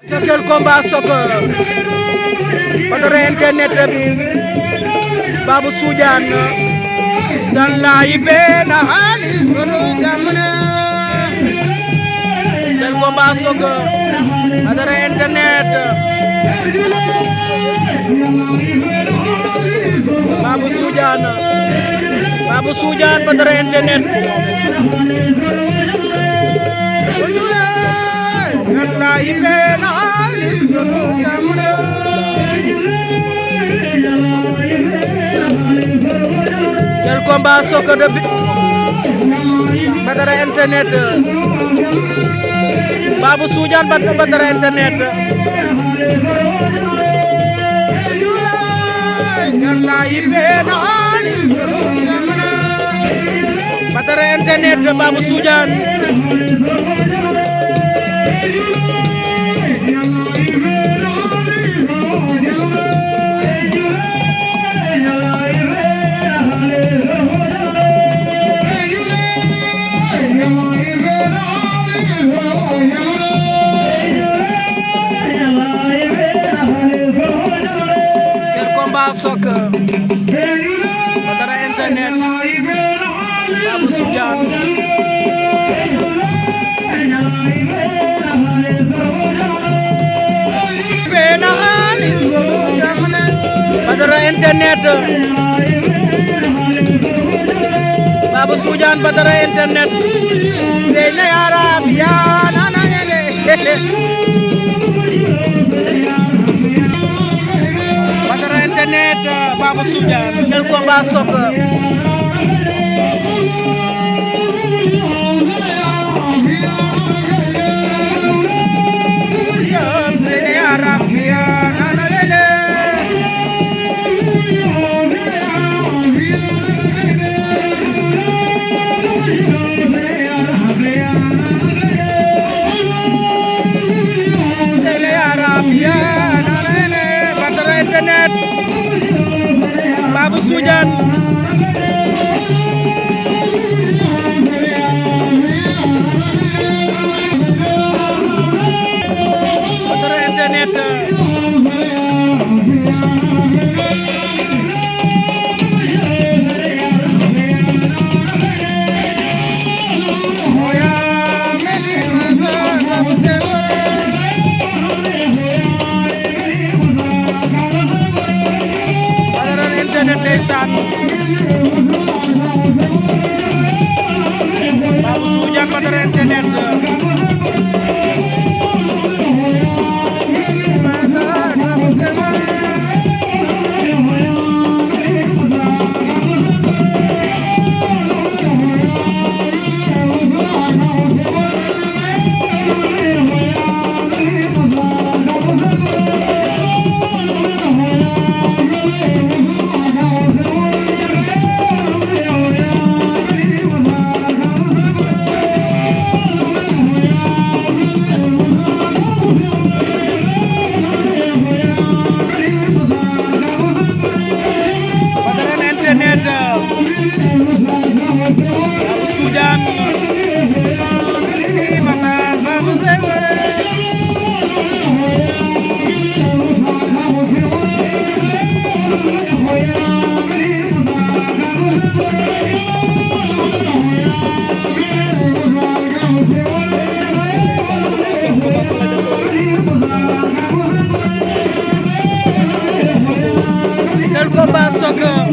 Quel combat soccer Badara internet Babou Soudiane dan laibe na halis sunu jamana quel combat soccer Badara internet Babou Soudiane Badara internet quel combat soccer de Badara internet Babou Soudiane Badara internet Badara internet Babou Soudiane soccer Badara internet Babou Soudiane Badara internet Babou Soudiane Badara internet Seyna Arab ya nana ngene Badara internet Babou Soudiane quel combat soccer Seyna Arab ya nana ngene Badara internet Babou Soudiane Badara internet ndeysaan Babou Soudiane Badara internet Babou Soudiane ini masa Babou Segore quel combat soccer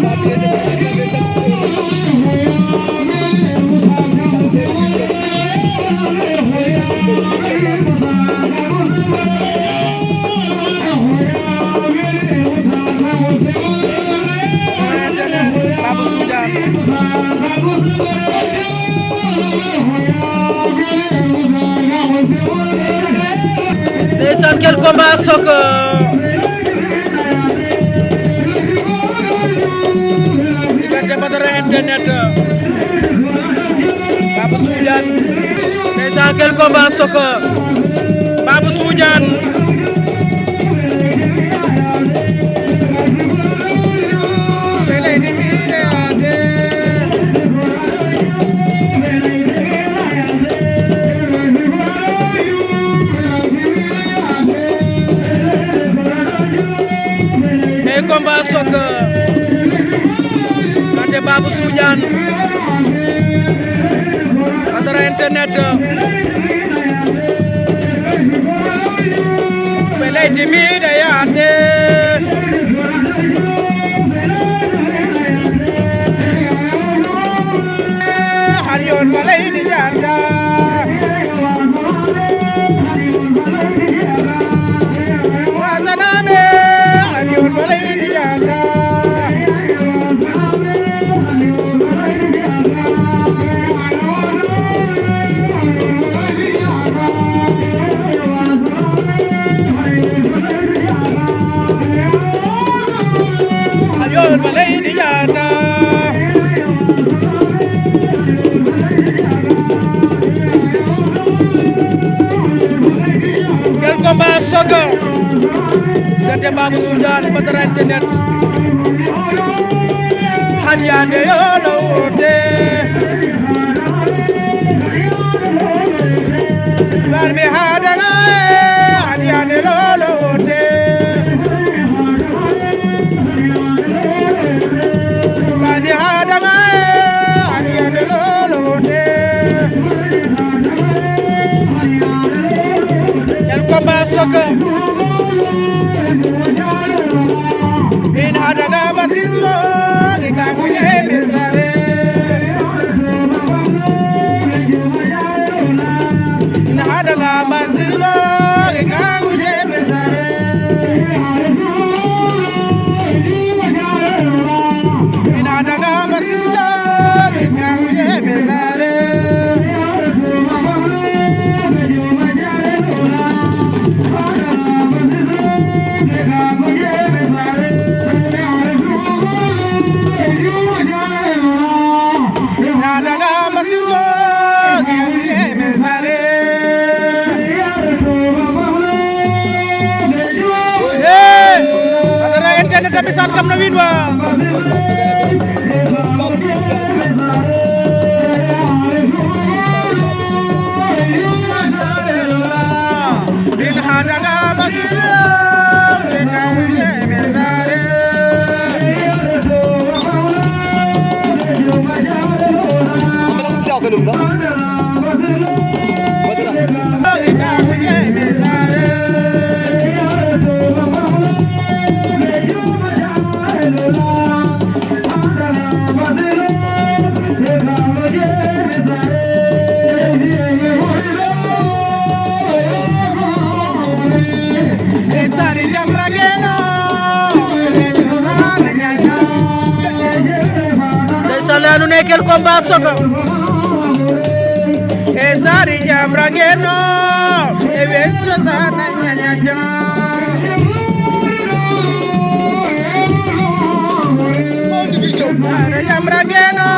Babou Soudiane ndeysaan quel combat soccer diggante Badara internet Babou Soudiane ndeysaan quel combat soccer Babou Soudiane combat Sokh ante Babou Soudiane Badara internet fele timide yaate har yoon falay di jaata wasaname har yoon falay di jaata Quel combat Sokh gante Babou Soudiane Badara internet Hanyane yolo wote Barmi hadanga Hanyane lolo wote Badi hadanga Hanyane lolo wote Quel combat Sokh in hadanga basislo gikangunye mesare in hadanga basislo gikangunye mesare in hadanga basislo gikangunye mesare tapi saat kam na win wa in hadaga basila ekawje mezare amana uçağı kanımda Badara ekawje mezare Anu ne quel combat Sokh e sari jamra ngeno e wenso sana nyanyada jamra ngeno